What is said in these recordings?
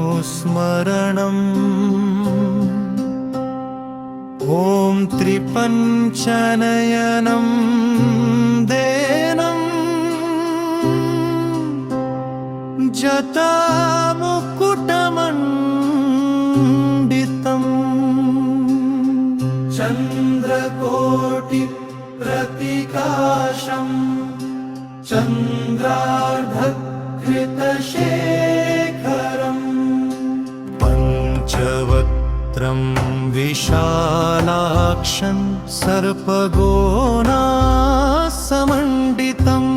श्रीस्वच्छन्दभैरवरूपानुस्मरणम् ॐ त्रिपञ्चनयनं देनं जटामुकुटमण्डितम् चन्द्रकोटिप्रतिकाशं चन्द्रार्धकृतशेखरम् पञ्चवक्त्रं विशालाक्षं सर्पगोनासमण्डितम्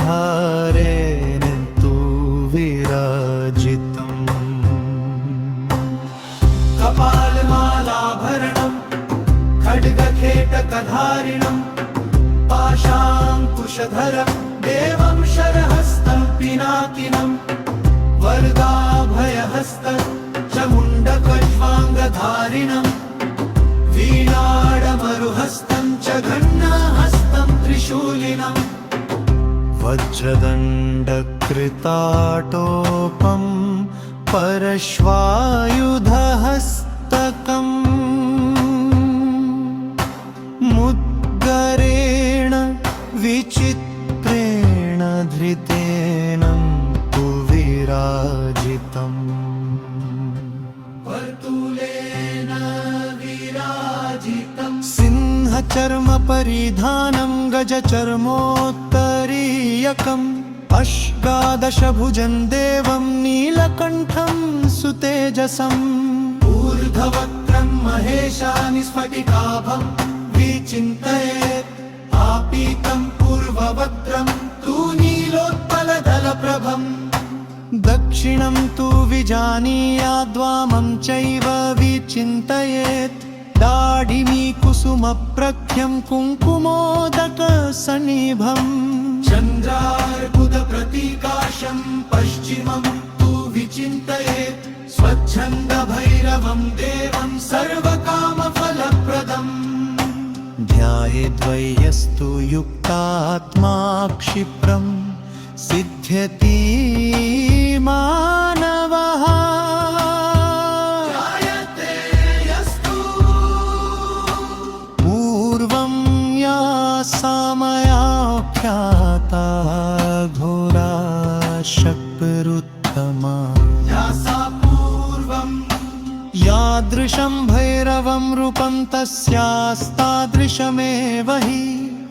वृश्चिकैरग्निवर्णाभेन्हारेण तु विराजितम् कपालमालाभरणं खड्गखेटकधारिणं पाशाङ्कुशधरं देवं शरहस्तं पिनाकिनं वरदाभयहस्तं चमुण्डकज्वाङ्गधारिणं वीणाडमरुहस्तं च घण्णहस्तं त्रिशूलिनं वज्रदण्डकृताटोपं परश्वायुधहस्तकम् मुद्गरेण विचित्रेण धृतेन तु विराजितम् वर्तुलेन विराजितं सिंहचर्मपरिधानं गजचर्मोत्तरीयकम् अष्टादशभुजं देवं नीलकण्ठं सुतेजसम् ऊर्ध्ववक्त्रं महेशानि स्फटिकाभं विचिन्तयेत् आपीतं पूर्ववक्त्रं तु नीलोत्पलदलप्रभम् दक्षिणं तु विजानीयाद्वामं चैव विचिन्तयेत् दाढिमी कुसुमप्रख्यं कुङ्कुमोदकसन्निभम् चन्द्रार्बुदप्रतीकाशं पश्चिमं तु विचिन्तयेत् स्वच्छन्दभैरवं देवं सर्वकामफलप्रदम् ध्यायेद्वयस्तु युक्तात्मा क्षिप्रं सिद्ध्यति मानवः पूर्वं या सामयाख्याता घोरा शक्तिरुत्तमा यादृशं भैरवं रूपं तस्यास्तादृशमेव हि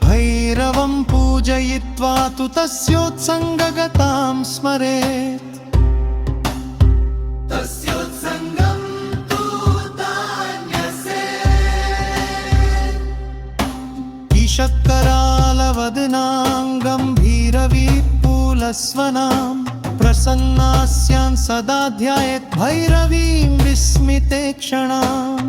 भैरवं पूजयित्वा तु तस्योत्सङ्गगतां स्मरेत् तस्योत्सङ्गं तु तान्यसेत् ईषत्करालवदनां गम्भीरविपुलस्वनां प्रसन्नास्यां सदा ध्यायेत् भैरवीं विस्मिते क्षणाम्